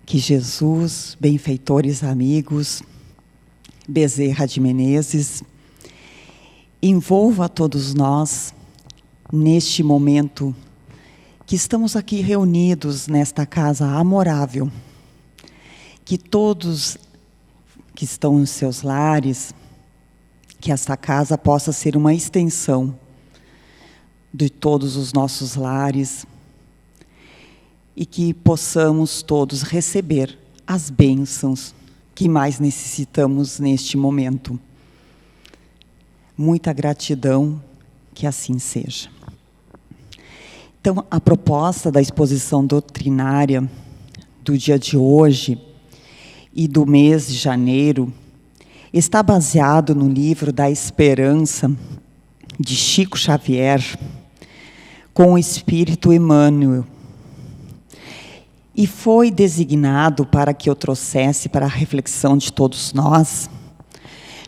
Que Jesus, benfeitores amigos, Bezerra de Menezes, envolva todos nós neste momento que estamos aqui reunidos nesta casa amorável. Que todos que estão em seus lares, que esta casa possa ser uma extensão de todos os nossos lares, e que possamos todos receber as bênçãos que mais necessitamos neste momento. Muita gratidão, que assim seja. Então, a proposta da exposição doutrinária do dia de hoje e do mês de janeiro está baseado no livro da Esperança, de Chico Xavier, com o Espírito Emmanuel, e foi designado para que eu trouxesse para a reflexão de todos nós,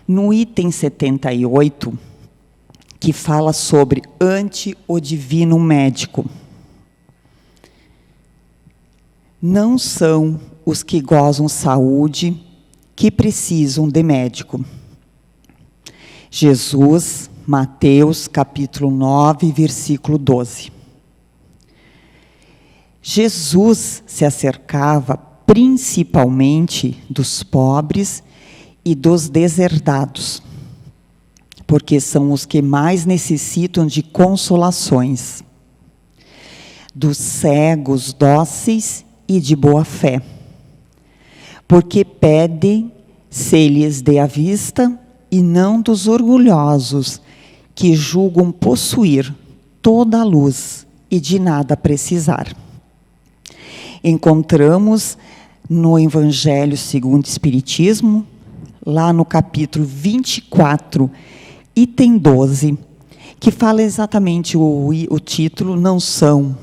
no item 78, que fala sobre ante o divino médico. Não são os que gozam saúde que precisam de médico. Jesus, Mateus, capítulo 9, versículo 12. Jesus se acercava principalmente dos pobres e dos deserdados, porque são os que mais necessitam de consolações, dos cegos dóceis e de boa fé, porque pedem se lhes dê a vista, e não dos orgulhosos, que julgam possuir toda a luz e de nada precisar. Encontramos no Evangelho segundo o Espiritismo, lá no capítulo 24, item 12, que fala exatamente o título, não são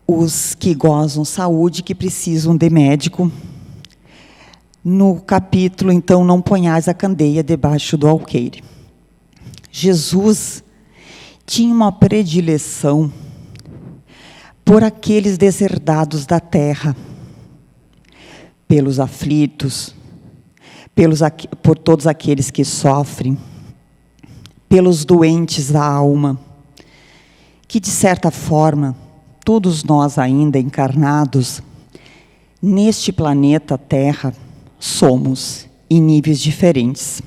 os que gozam saúde que precisam de médico. No capítulo, então, não ponhais a candeia debaixo do alqueire. Jesus tinha uma predileção por aqueles deserdados da terra, pelos aflitos, por todos aqueles que sofrem, pelos doentes da alma, que, de certa forma, todos nós ainda encarnados, neste planeta Terra, somos em níveis diferentes.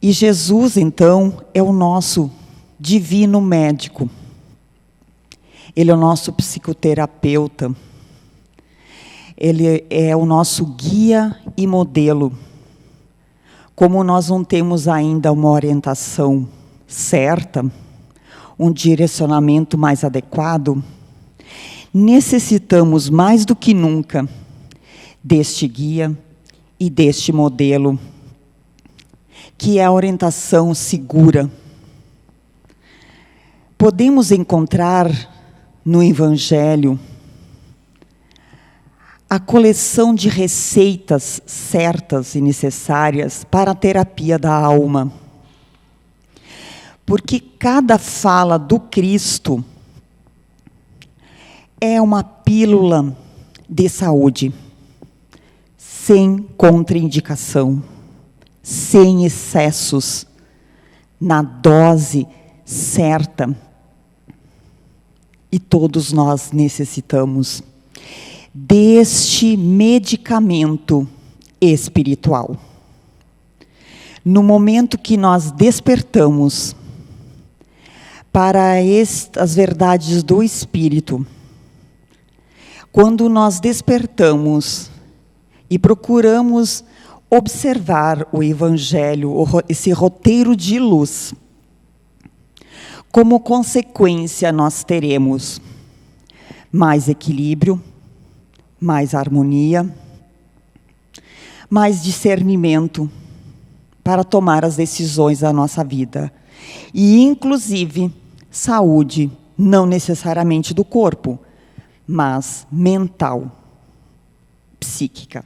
E Jesus, então, é o nosso divino médico. Ele é o nosso psicoterapeuta. Ele é o nosso guia e modelo. Como nós não temos ainda uma orientação certa, um direcionamento mais adequado, necessitamos mais do que nunca deste guia e deste modelo, que é a orientação segura. Podemos encontrar no Evangelho a coleção de receitas certas e necessárias para a terapia da alma. Porque cada fala do Cristo é uma pílula de saúde, sem contraindicação, sem excessos, na dose certa. E todos nós necessitamos deste medicamento espiritual. No momento que nós despertamos para as verdades do Espírito, quando nós despertamos e procuramos observar o Evangelho, esse roteiro de luz, como consequência, nós teremos mais equilíbrio, mais harmonia, mais discernimento para tomar as decisões da nossa vida. E, inclusive, saúde, não necessariamente do corpo, mas mental, psíquica.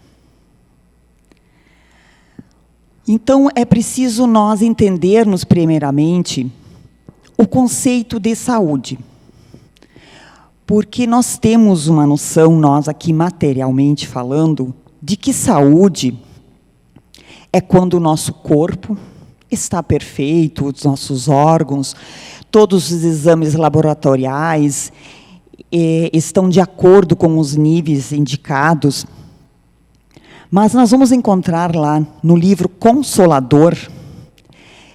Então, é preciso nós entendermos, primeiramente, o conceito de saúde. Porque nós temos uma noção, nós aqui materialmente falando, de que saúde é quando o nosso corpo está perfeito, os nossos órgãos, todos os exames laboratoriais estão de acordo com os níveis indicados. Mas nós vamos encontrar lá no livro Consolador,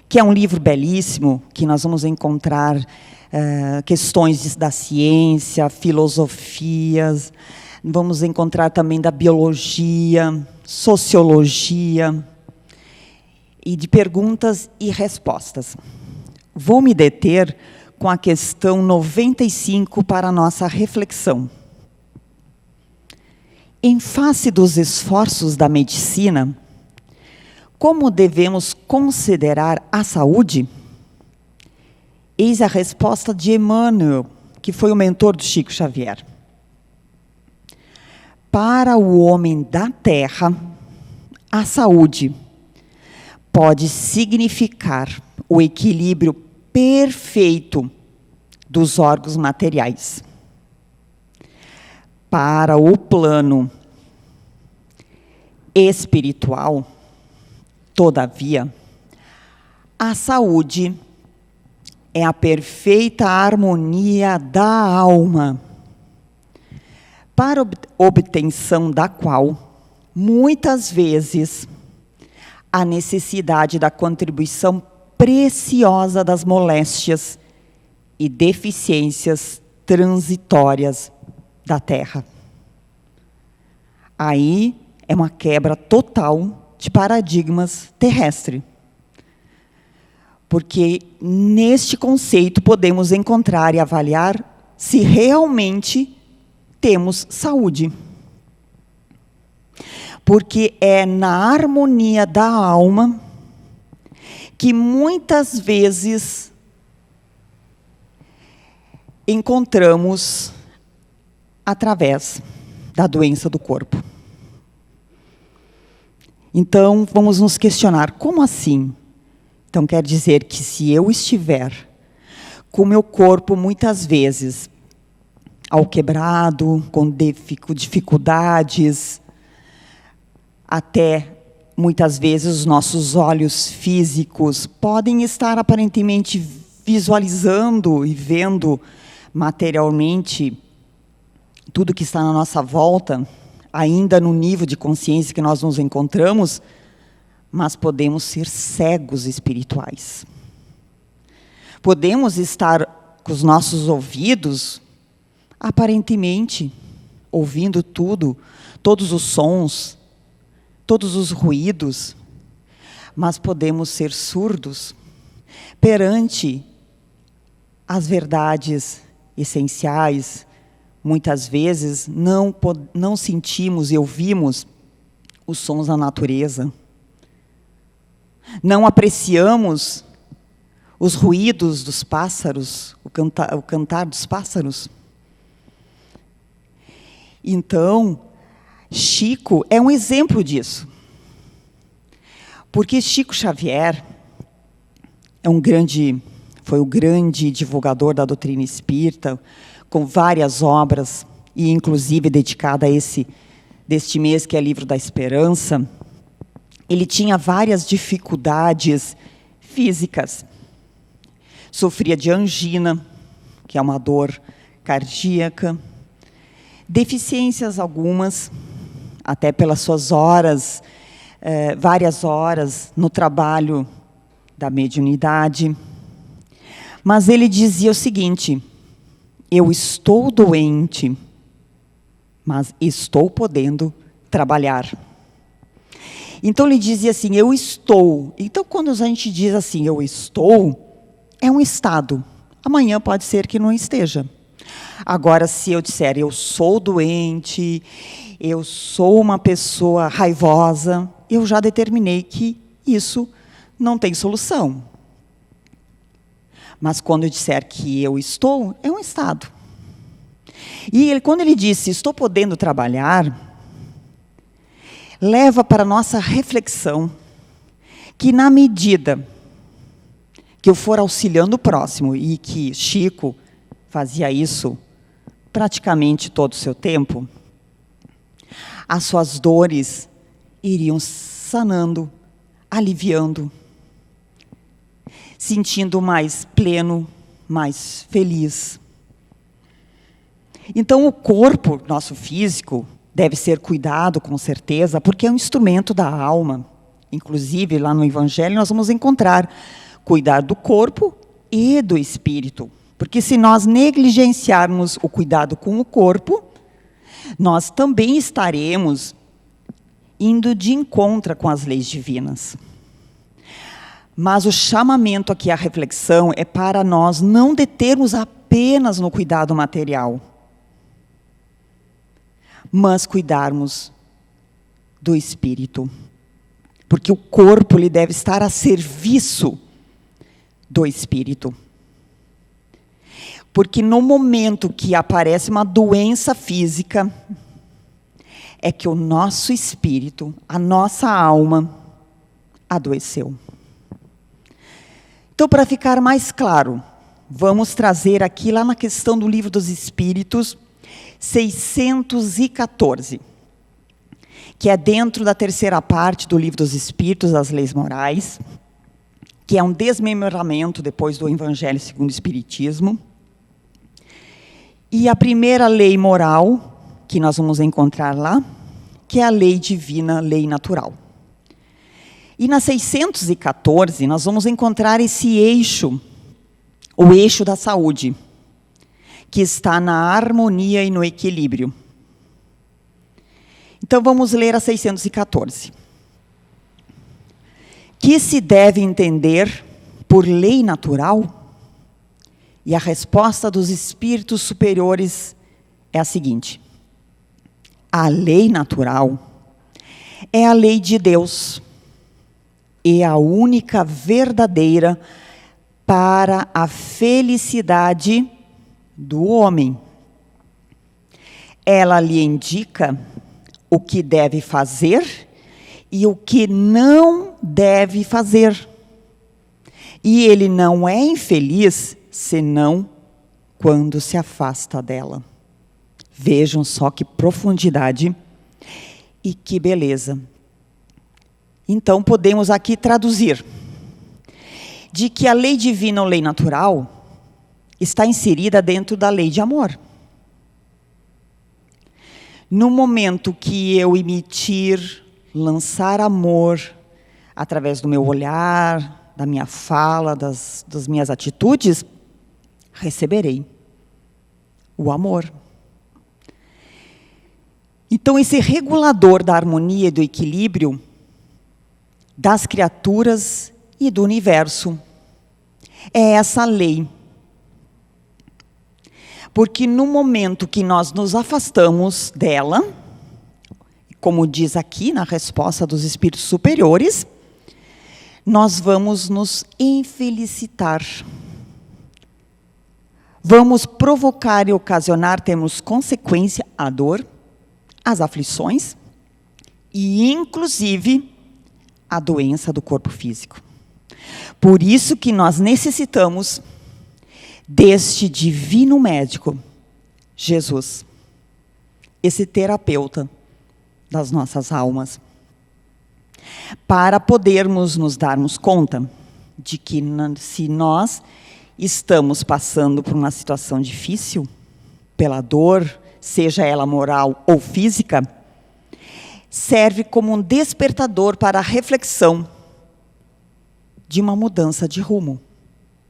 que é um livro belíssimo, que nós vamos encontrar questões da ciência, filosofias, vamos encontrar também da biologia, sociologia, e de perguntas e respostas. Vou me deter com a questão 95 para a nossa reflexão. Em face dos esforços da medicina, como devemos considerar a saúde? Eis a resposta de Emmanuel, que foi o mentor do Chico Xavier. Para o homem da terra, a saúde pode significar o equilíbrio perfeito dos órgãos materiais. Para o plano espiritual, todavia, a saúde é a perfeita harmonia da alma, para obtenção da qual, muitas vezes, a necessidade da contribuição preciosa das moléstias e deficiências transitórias da Terra. Aí é uma quebra total de paradigmas terrestres. Porque neste conceito podemos encontrar e avaliar se realmente temos saúde. Porque é na harmonia da alma que muitas vezes encontramos através da doença do corpo. Então, vamos nos questionar, como assim? Então, quer dizer que se eu estiver com o meu corpo, muitas vezes, alquebrado, com dificuldades, até, muitas vezes, os nossos olhos físicos podem estar aparentemente visualizando e vendo materialmente tudo que está na nossa volta, ainda no nível de consciência que nós nos encontramos, mas podemos ser cegos espirituais. Podemos estar com os nossos ouvidos, aparentemente, ouvindo tudo, todos os sons, todos os ruídos, mas podemos ser surdos perante as verdades essenciais. Muitas vezes não sentimos e ouvimos os sons da natureza. Não apreciamos os ruídos dos pássaros, o cantar dos pássaros. Então, Chico é um exemplo disso. Porque Chico Xavier foi o grande divulgador da doutrina espírita, com várias obras, e inclusive dedicada a deste mês, que é Livro da Esperança. Ele tinha várias dificuldades físicas. Sofria de angina, que é uma dor cardíaca, deficiências algumas, até pelas suas horas, várias horas no trabalho da mediunidade. Mas ele dizia o seguinte: eu estou doente, mas estou podendo trabalhar. Então ele dizia assim, eu estou. Então quando a gente diz assim, eu estou, é um estado. Amanhã pode ser que não esteja. Agora, se eu disser, eu sou doente, eu sou uma pessoa raivosa, eu já determinei que isso não tem solução. Mas quando eu disser que eu estou, é um estado. E quando ele disse, estou podendo trabalhar, leva para a nossa reflexão que, na medida que eu for auxiliando o próximo, e que Chico fazia isso praticamente todo o seu tempo, as suas dores iriam sanando, aliviando, sentindo mais pleno, mais feliz. Então, o corpo, nosso físico, deve ser cuidado, com certeza, porque é um instrumento da alma. Inclusive, lá no Evangelho, nós vamos encontrar cuidar do corpo e do espírito. Porque se nós negligenciarmos o cuidado com o corpo, nós também estaremos indo de encontro com as leis divinas. Mas o chamamento aqui à reflexão é para nós não determos apenas no cuidado material, mas cuidarmos do espírito. Porque o corpo ele deve estar a serviço do espírito. Porque no momento que aparece uma doença física, é que o nosso espírito, a nossa alma, adoeceu. Então, para ficar mais claro, vamos trazer aqui, lá na questão do Livro dos Espíritos, 614, que é dentro da terceira parte do Livro dos Espíritos, das Leis Morais, que é um desmembramento depois do Evangelho segundo o Espiritismo. E a primeira lei moral, que nós vamos encontrar lá, que é a lei divina, lei natural. E na 614, nós vamos encontrar esse eixo, o eixo da saúde, que está na harmonia e no equilíbrio. Então, vamos ler a 614. Que se deve entender por lei natural? E a resposta dos espíritos superiores é a seguinte: a lei natural é a lei de Deus, e a única verdadeira para a felicidade do homem. Ela lhe indica o que deve fazer e o que não deve fazer. E ele não é infeliz senão quando se afasta dela. Vejam só que profundidade e que beleza. Então, podemos aqui traduzir de que a lei divina ou lei natural está inserida dentro da lei de amor. No momento que eu emitir, lançar amor, através do meu olhar, da minha fala, das minhas atitudes, receberei o amor. Então, esse regulador da harmonia e do equilíbrio das criaturas e do universo é essa lei. Porque no momento que nós nos afastamos dela, como diz aqui na resposta dos espíritos superiores, nós vamos nos infelicitar. Vamos provocar e ocasionar, temos consequência, a dor, as aflições e, inclusive, a doença do corpo físico. Por isso que nós necessitamos deste divino médico, Jesus, esse terapeuta das nossas almas, para podermos nos darmos conta de que se nós estamos passando por uma situação difícil, pela dor, seja ela moral ou física, serve como um despertador para a reflexão de uma mudança de rumo.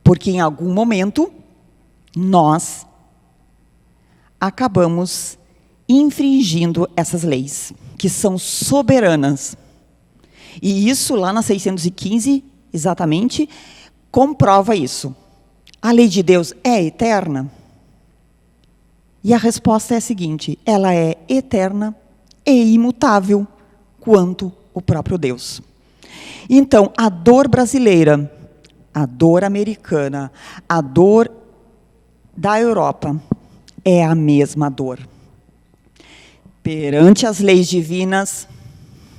Porque em algum momento, nós acabamos infringindo essas leis, que são soberanas. E isso, lá na 615, exatamente, comprova isso. A lei de Deus é eterna? E a resposta é a seguinte: ela é eterna e imutável, quanto o próprio Deus. Então, a dor brasileira, a dor americana, a dor da Europa, é a mesma dor. Perante as leis divinas,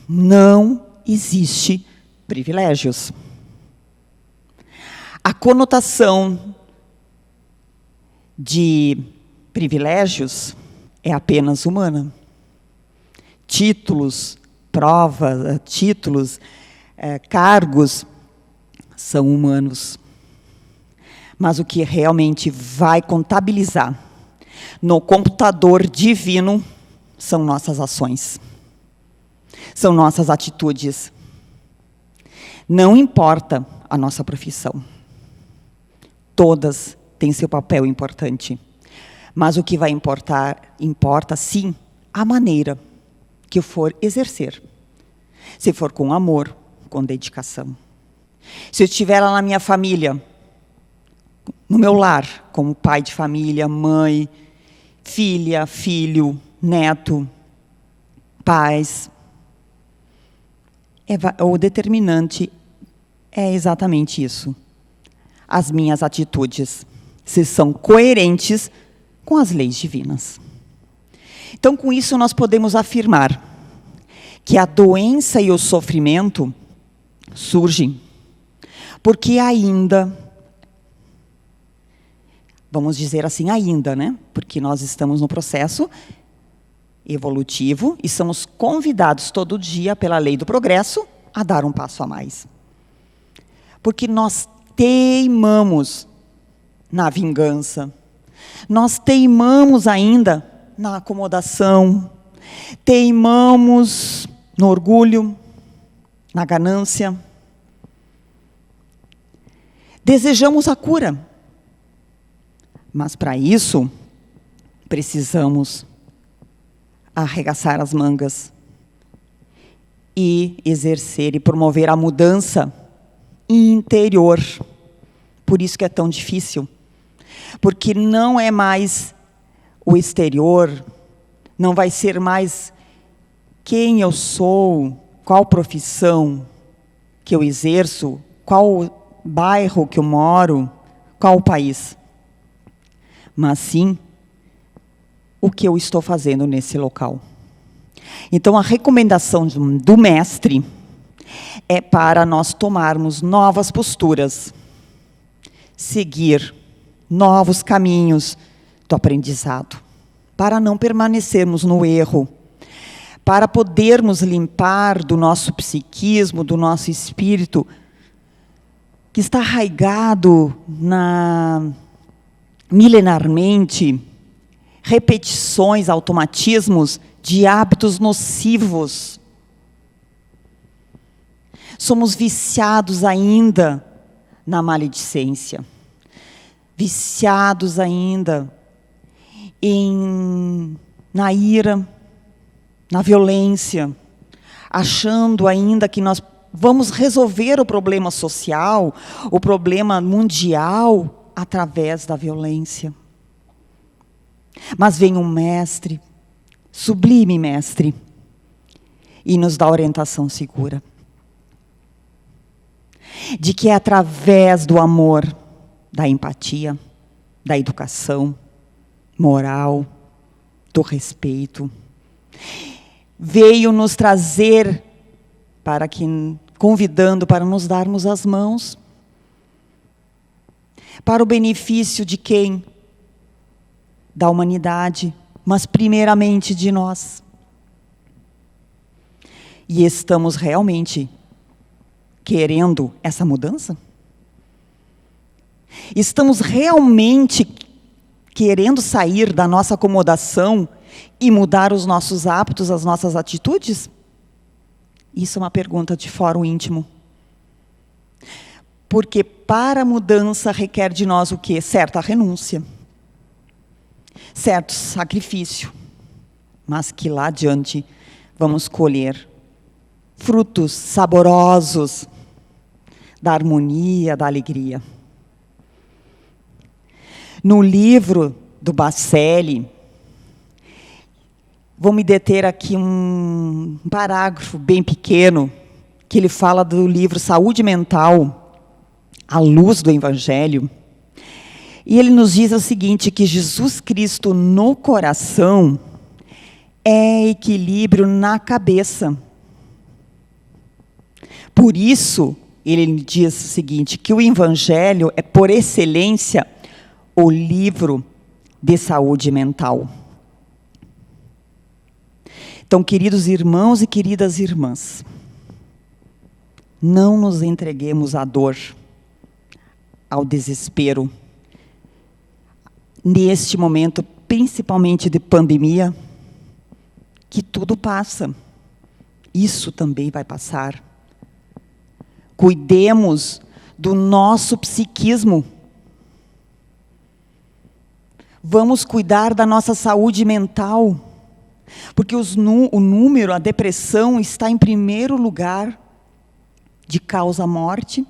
não existe privilégios. A conotação de privilégios é apenas humana. Títulos, provas, cargos são humanos. Mas o que realmente vai contabilizar no computador divino são nossas ações, são nossas atitudes. Não importa a nossa profissão. Todas têm seu papel importante. Mas o que vai importa sim a maneira que eu for exercer. Se for com amor, com dedicação. Se eu estiver lá na minha família, no meu lar, como pai de família, mãe, filha, filho, neto, pais, o determinante é exatamente isso. As minhas atitudes, se são coerentes com as leis divinas. Então, com isso, nós podemos afirmar que a doença e o sofrimento surgem porque ainda, vamos dizer assim, ainda, né? Porque nós estamos no processo evolutivo e somos convidados todo dia pela lei do progresso a dar um passo a mais. Porque nós teimamos na vingança, nós teimamos ainda na acomodação, teimamos no orgulho, na ganância. Desejamos a cura, mas para isso precisamos arregaçar as mangas e exercer e promover a mudança interior. Por isso que é tão difícil. Porque não é mais o exterior, não vai ser mais quem eu sou, qual profissão que eu exerço, qual bairro que eu moro, qual país. Mas sim, o que eu estou fazendo nesse local. Então, a recomendação do mestre é para nós tomarmos novas posturas, seguir novos caminhos do aprendizado, para não permanecermos no erro, para podermos limpar do nosso psiquismo, do nosso espírito, que está arraigado milenarmente, repetições, automatismos de hábitos nocivos. Somos viciados ainda na maledicência, viciados ainda na ira, na violência, achando ainda que nós vamos resolver o problema social, o problema mundial, através da violência. Mas vem um mestre, sublime mestre, e nos dá orientação segura. De que é através do amor, da empatia, da educação moral, do respeito, veio nos trazer convidando para nos darmos as mãos, para o benefício de quem? Da humanidade, mas primeiramente de nós. E estamos realmente querendo essa mudança? Estamos realmente querendo sair da nossa acomodação e mudar os nossos hábitos, as nossas atitudes? Isso é uma pergunta de fórum íntimo. Porque para a mudança requer de nós o quê? Certa renúncia. Certo sacrifício. Mas que lá adiante vamos colher frutos saborosos da harmonia, da alegria. No livro do Bacelli, vou me deter aqui um parágrafo bem pequeno, que ele fala do livro Saúde Mental, à luz do Evangelho. E ele nos diz o seguinte, que Jesus Cristo no coração é equilíbrio na cabeça. Por isso, ele diz o seguinte, que o Evangelho é, por excelência, o livro de saúde mental. Então, queridos irmãos e queridas irmãs, não nos entreguemos à dor, ao desespero. Neste momento, principalmente de pandemia, que tudo passa. Isso também vai passar. Cuidemos do nosso psiquismo. Vamos cuidar da nossa saúde mental, porque o número, a depressão, está em primeiro lugar de causa morte,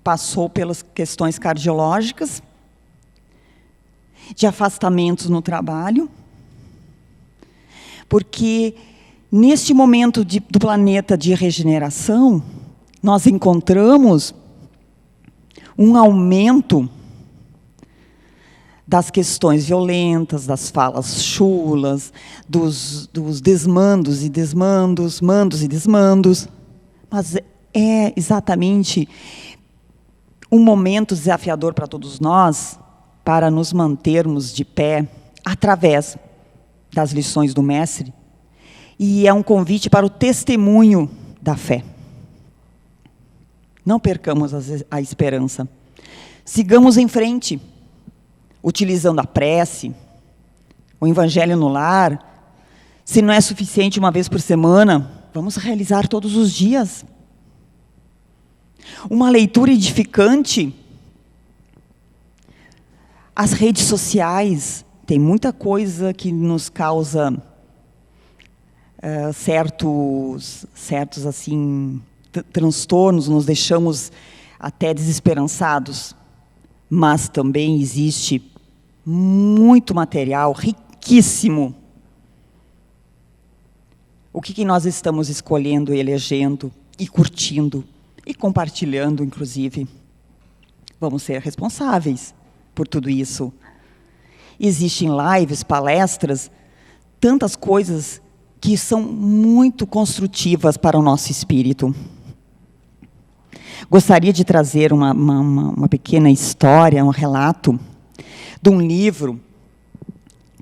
passou pelas questões cardiológicas, de afastamentos no trabalho, porque neste momento do planeta de regeneração, nós encontramos um aumento das questões violentas, das falas chulas, dos desmandos e desmandos, mandos e desmandos. Mas é exatamente um momento desafiador para todos nós, para nos mantermos de pé, através das lições do Mestre, e é um convite para o testemunho da fé. Não percamos a esperança. Sigamos em frente, utilizando a prece, o evangelho no lar. Se não é suficiente uma vez por semana, vamos realizar todos os dias. Uma leitura edificante. As redes sociais, tem muita coisa que nos causa certos assim, transtornos, nos deixamos até desesperançados. Mas também existe muito material riquíssimo. O que nós estamos escolhendo, elegendo e curtindo e compartilhando, inclusive? Vamos ser responsáveis por tudo isso. Existem lives, palestras, tantas coisas que são muito construtivas para o nosso espírito. Gostaria de trazer uma pequena história, um relato de um livro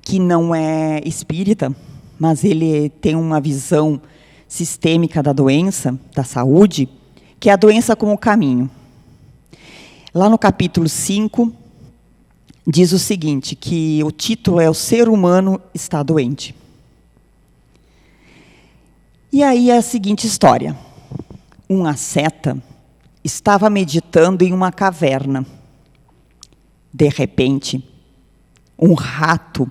que não é espírita, mas ele tem uma visão sistêmica da doença, da saúde, que é a doença como caminho. Lá no capítulo 5, diz o seguinte, que o título é "O Ser Humano Está Doente". E aí é a seguinte história. Um asceta estava meditando em uma caverna. De repente, um rato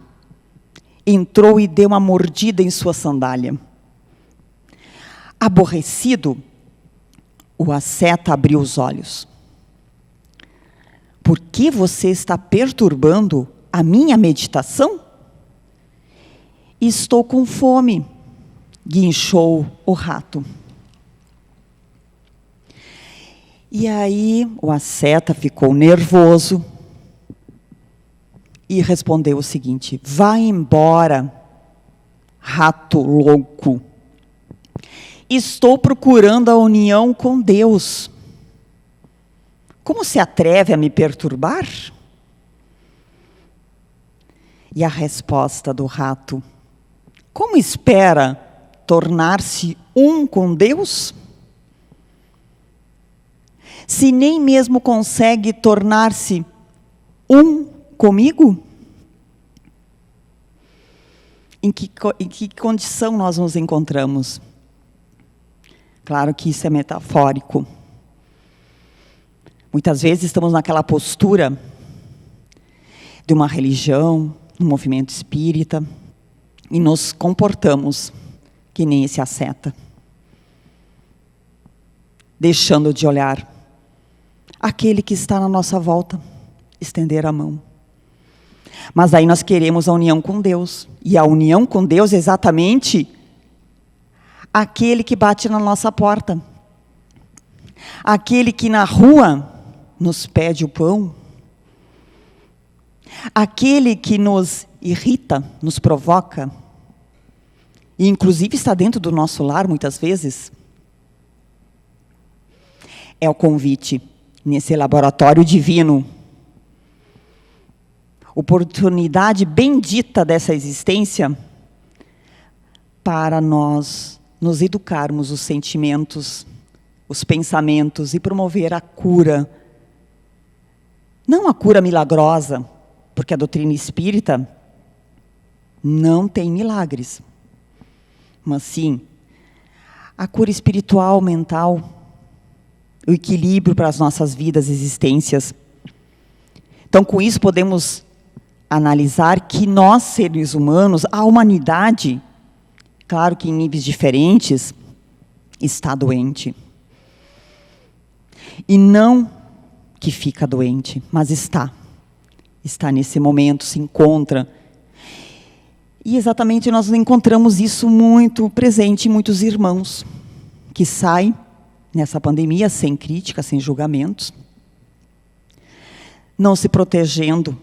entrou e deu uma mordida em sua sandália. Aborrecido, o asceta abriu os olhos. Por que você está perturbando a minha meditação? Estou com fome, guinchou o rato. E aí o asceta ficou nervoso e respondeu o seguinte: vá embora, rato louco. Estou procurando a união com Deus. Como se atreve a me perturbar? E a resposta do rato: como espera tornar-se um com Deus? Se nem mesmo consegue tornar-se um comigo? Em que condição nós nos encontramos? Claro que isso é metafórico. Muitas vezes estamos naquela postura de uma religião, um movimento espírita, e nos comportamos que nem esse asceta, deixando de olhar aquele que está na nossa volta, estender a mão. Mas aí nós queremos a união com Deus, e a união com Deus é exatamente aquele que bate na nossa porta, aquele que na rua nos pede o pão, aquele que nos irrita, nos provoca, e inclusive está dentro do nosso lar muitas vezes. É o convite nesse laboratório divino, oportunidade bendita dessa existência para nós nos educarmos os sentimentos, os pensamentos e promover a cura. Não a cura milagrosa, porque a doutrina espírita não tem milagres, mas sim a cura espiritual, mental, o equilíbrio para as nossas vidas, existências. Então, com isso, podemos analisar que nós, seres humanos, a humanidade, claro que em níveis diferentes, está doente. E não que fica doente, mas está. Está nesse momento, se encontra. E exatamente nós encontramos isso muito presente em muitos irmãos que saem nessa pandemia sem crítica, sem julgamentos, não se protegendo,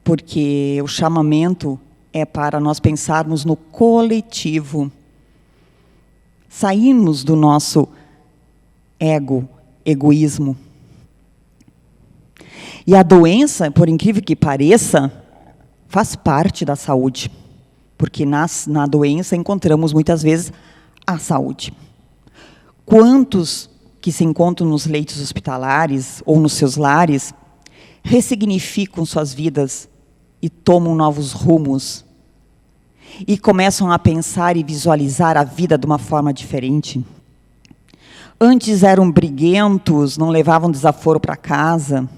porque o chamamento é para nós pensarmos no coletivo, sairmos do nosso egoísmo. E a doença, por incrível que pareça, faz parte da saúde, porque na doença encontramos muitas vezes a saúde. Quantos que se encontram nos leitos hospitalares ou nos seus lares ressignificam suas vidas e tomam novos rumos e começam a pensar e visualizar a vida de uma forma diferente? Antes eram briguentos, não levavam desaforo para casa,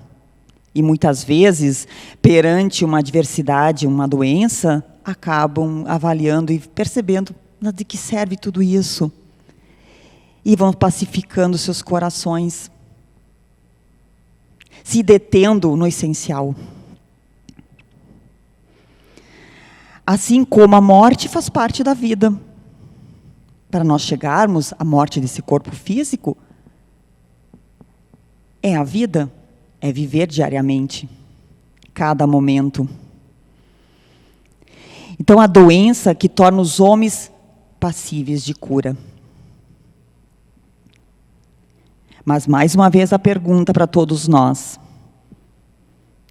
e muitas vezes, perante uma adversidade, uma doença, acabam avaliando e percebendo de que serve tudo isso. E vão pacificando seus corações, se detendo no essencial. Assim como a morte faz parte da vida. Para nós chegarmos à morte desse corpo físico, é a vida, é viver diariamente, cada momento. Então, a doença que torna os homens passíveis de cura. Mas, mais uma vez, a pergunta para todos nós: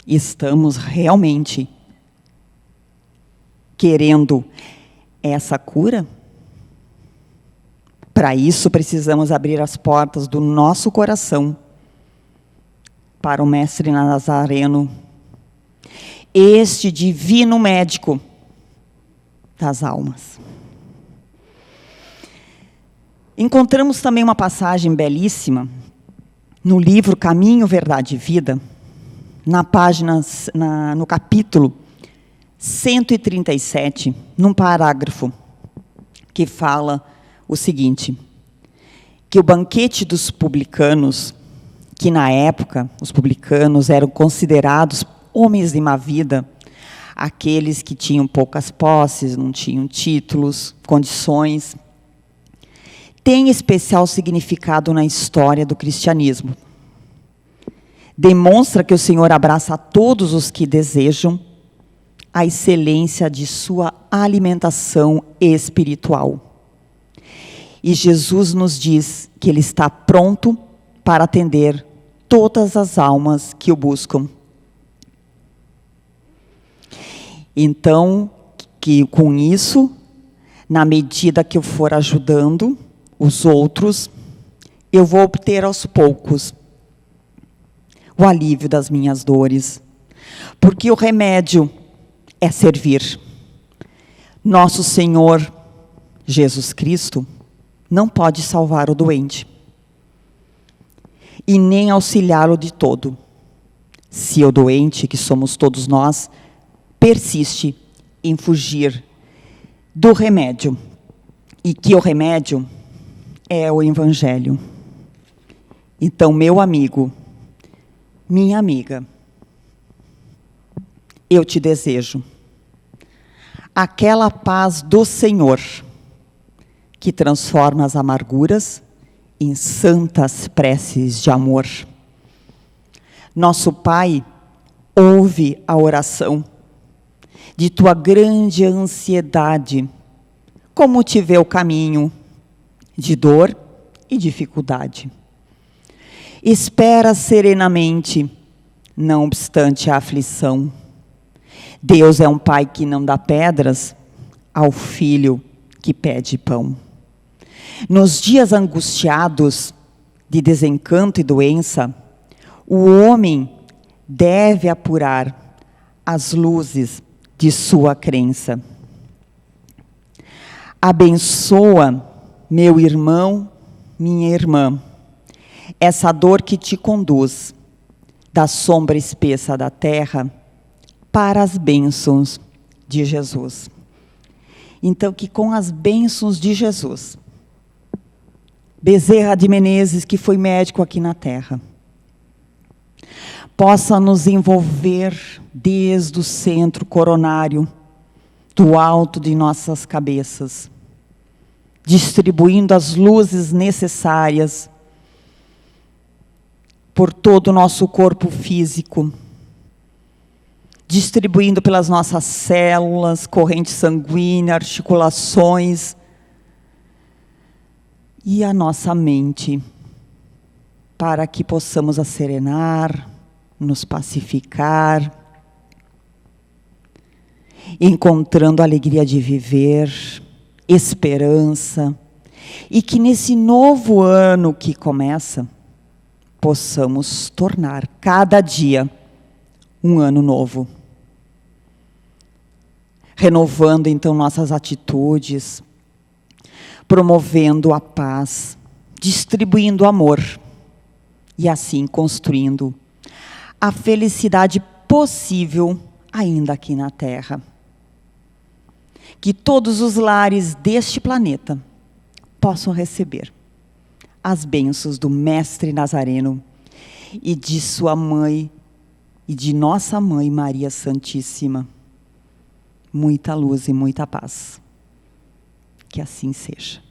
estamos realmente querendo essa cura? Para isso, precisamos abrir as portas do nosso coração para o Mestre Nazareno, este divino médico das almas. Encontramos também uma passagem belíssima no livro Caminho, Verdade e Vida, no capítulo 137, num parágrafo que fala o seguinte: que o banquete dos publicanos, que na época os publicanos eram considerados homens de má vida, aqueles que tinham poucas posses, não tinham títulos, condições, tem especial significado na história do cristianismo. Demonstra que o Senhor abraça a todos os que desejam a excelência de sua alimentação espiritual. E Jesus nos diz que Ele está pronto para atender todas as almas que o buscam. Então, que com isso, na medida que eu for ajudando os outros, eu vou obter aos poucos o alívio das minhas dores. Porque o remédio é servir. Nosso Senhor Jesus Cristo não pode salvar o doente e nem auxiliá-lo de todo, se o doente, que somos todos nós, persiste em fugir do remédio, e que o remédio é o Evangelho. Então, meu amigo, minha amiga, eu te desejo aquela paz do Senhor que transforma as amarguras em santas preces de amor. Nosso Pai, ouve a oração de tua grande ansiedade, como te vê o caminho de dor e dificuldade. Espera serenamente, não obstante a aflição, Deus é um pai que não dá pedras ao filho que pede pão. Nos dias angustiados de desencanto e doença, o homem deve apurar as luzes de sua crença. Abençoa, meu irmão, minha irmã, essa dor que te conduz da sombra espessa da terra para as bênçãos de Jesus. Então, que com as bênçãos de Jesus, Bezerra de Menezes, que foi médico aqui na terra, possa nos envolver desde o centro coronário, do alto de nossas cabeças, distribuindo as luzes necessárias por todo o nosso corpo físico, distribuindo pelas nossas células, corrente sanguínea, articulações e a nossa mente, para que possamos acerenar, nos pacificar, encontrando a alegria de viver, esperança, e que nesse novo ano que começa, possamos tornar cada dia um ano novo. Renovando então nossas atitudes, promovendo a paz, distribuindo amor, e assim construindo a felicidade possível ainda aqui na Terra. Que todos os lares deste planeta possam receber as bênçãos do Mestre Nazareno e de sua mãe e de nossa mãe Maria Santíssima. Muita luz e muita paz. Que assim seja.